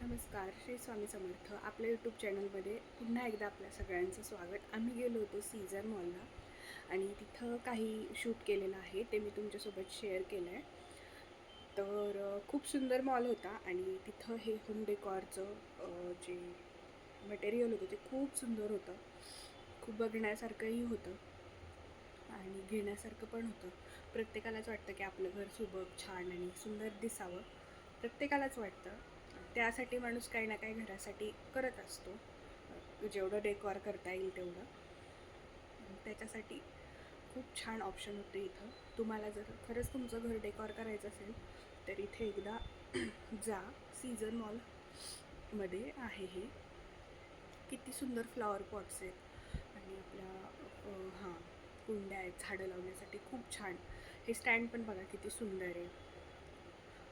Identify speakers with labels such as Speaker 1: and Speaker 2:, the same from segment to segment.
Speaker 1: नमस्कार, श्री स्वामी समर्थ. आपल्या यूट्यूब चॅनलमध्ये पुन्हा एकदा आपल्या सगळ्यांचं स्वागत. आम्ही गेलो होतो सीझर मॉलला आणि तिथं काही शूट केलेलं आहे, ते मी तुमच्यासोबत शेअर केलं आहे. तर खूप सुंदर मॉल होता आणि तिथं हे होम डेकॉरचं जे मटेरियल होतं ते खूप सुंदर होतं. खूप बघण्यासारखंही होतं आणि घेण्यासारखं पण होतं. प्रत्येकालाच वाटतं की आपलं घर सुबक, छान आणि सुंदर दिसावं. प्रत्येकालाच वाटतं. त्यासाठी माणूस काही ना काही घरासाठी करत असतो, जेवढं डेकॉर करता येईल तेवढं. त्याच्यासाठी खूप छान ऑप्शन होते इथं. तुम्हाला जर खरंच तुमचं घर डेकॉर करायचं असेल तर इथे एकदा जा. सीझर मॉलमध्ये आहे हे. किती सुंदर फ्लॉवर पॉट्स आहेत आणि आपल्या हां कुंड्या आहेत झाडं लावण्यासाठी, खूप छान. हे स्टँड पण बघा किती सुंदर आहे.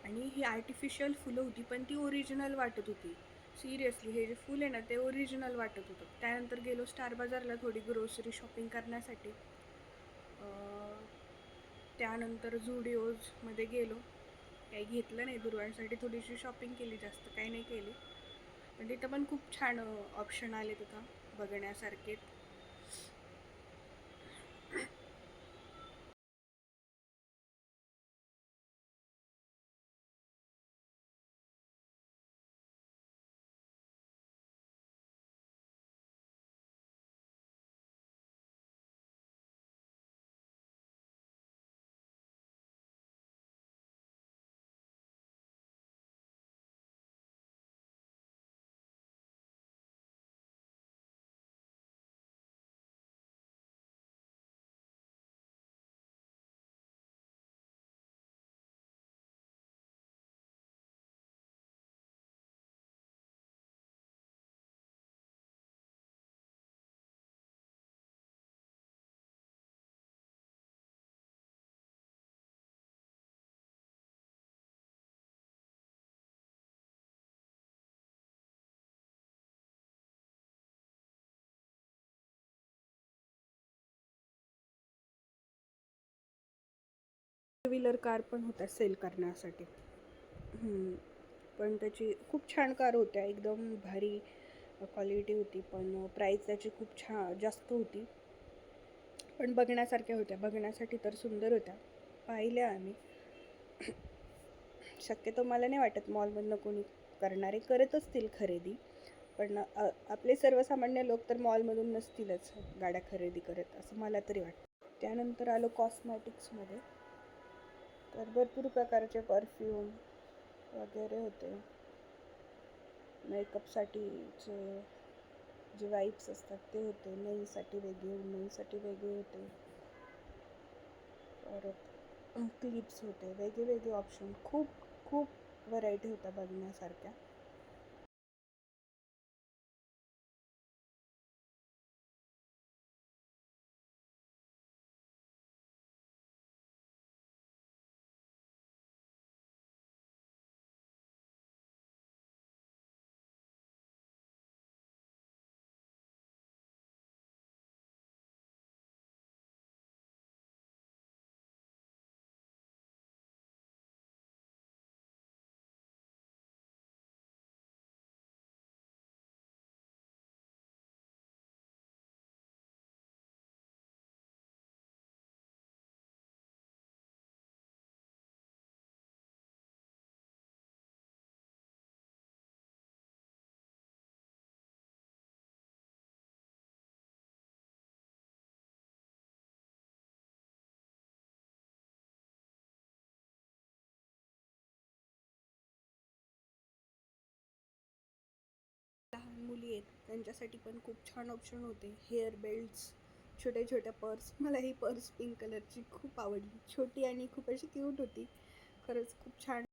Speaker 1: आणि ही आर्टिफिशियल फुलं होती पण ती ओरिजिनल वाटत होती. सिरियसली हे जे फुल आहे ना ते ओरिजिनल वाटत होतं. त्यानंतर गेलो स्टार बाजारला थोडी ग्रोसरी शॉपिंग करण्यासाठी. त्यानंतर झुडिओजमध्ये गेलो. काही घेतलं नाही, दुर्वांसाठी थोडीशी शॉपिंग केली, जास्त काही नाही केली. पण तिथं पण खूप छान ऑप्शन आले तिथं बघण्यासारखे. टू व्हीलर कार पण होत्या सेल करण्यासाठी. पण त्याची खूप छान कार होत्या, एकदम भारी क्वालिटी होती. पण प्राईस त्याची खूप जास्त होती. पण बघण्यासारख्या होत्या, बघण्यासाठी तर सुंदर होत्या. पाहिल्या आम्ही. शक्यतो मला नाही वाटत मॉलमधनं कोणी करणारे करत असतील खरेदी. पण आपले सर्वसामान्य लोक तर मॉलमधून नसतीलच गाड्या खरेदी करत, असं मला तरी वाटतं. त्यानंतर आलो कॉस्मॅटिक्समध्ये. तर भरपूर प्रकारचे परफ्यूम वगैरे होते. मेकअपसाठीचे जे वाईप्स असतात ते होते. नेलसाठी वेगळे, वुमेनसाठी वेगळे होते. परत क्लिप्स होते, वेगळे ऑप्शन. खूप खूप व्हरायटी होत्या बघण्यासारख्या. लहान मुली आहेत त्यांच्यासाठी पण खूप छान ऑप्शन होते. हेअर बेल्ट्स, छोट्या छोट्या पर्स. मला ही पर्स पिंक कलरची खूप आवडली. छोटी आणि खूप अशी क्यूट होती. खरंच खूप छान.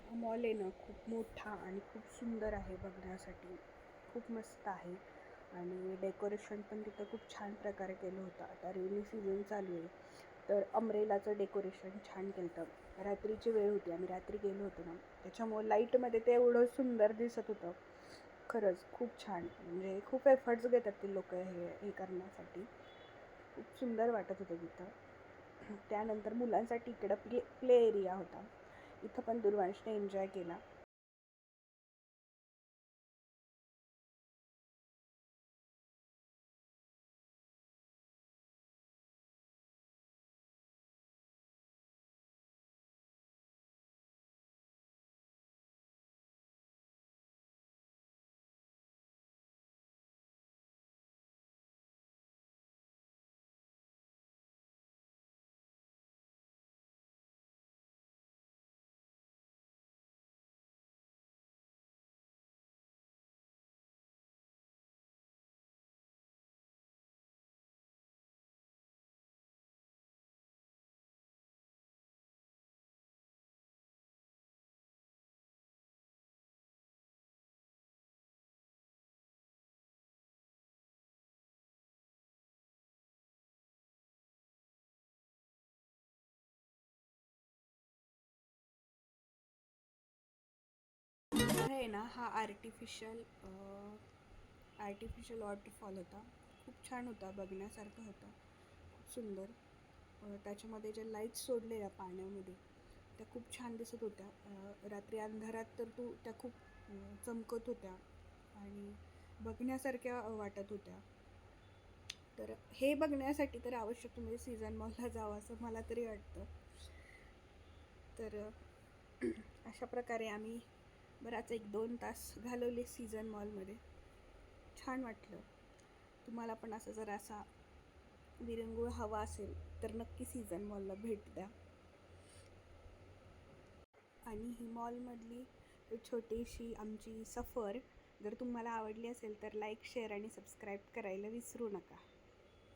Speaker 1: हा मॉल आहे ना खूप मोठा आणि खूप सुंदर आहे बघण्यासाठी. खूप मस्त आहे आणि डेकोरेशन पण तिथं खूप छान प्रकारे केलं होतं. आता रेनी सीझन चालू आहे तर अम्ब्रेलाचं डेकोरेशन छान केलं होतं. रात्रीची वेळ होती, आम्ही रात्री गेलो होतो ना, त्याच्यामुळं लाईटमध्ये ते एवढं सुंदर दिसत होतं. खरंच खूप छान, म्हणजे खूप एफर्ट्स घेतात ती लोकं हे करण्यासाठी. खूप सुंदर वाटत होतं तिथं. त्यानंतर मुलांसाठी इकडं प्ले एरिया होता. इथं पण दुर्वांशने एन्जॉय केला. आहे ना, हा आर्टिफिशियल वॉटरफॉल होता. खूप छान होता, बघण्यासारखं होता, खूप सुंदर. त्याच्यामध्ये ज्या लाईट्स सोडलेल्या पाण्यामध्ये त्या खूप छान दिसत होत्या. रात्री अंधारात तर त्या खूप चमकत होत्या आणि बघण्यासारख्या वाटत होत्या. तर हे बघण्यासाठी तर आवश्यक तुम्ही सीझन मॉलला जावं असं मला तरी वाटतं. तर अशा प्रकारे आम्ही बराच 1-2 तास घालवले सीझन मॉलमध्ये. छान वाटलं. तुम्हाला पण असं जर असा विरंगुळ हवा असेल तर नक्की सीझन मॉलला भेट द्या. आणि ही मॉलमधली छोटीशी आमची सफर जर तुम्हाला आवडली असेल तर लाईक, शेअर आणि सबस्क्राईब करायला विसरू नका.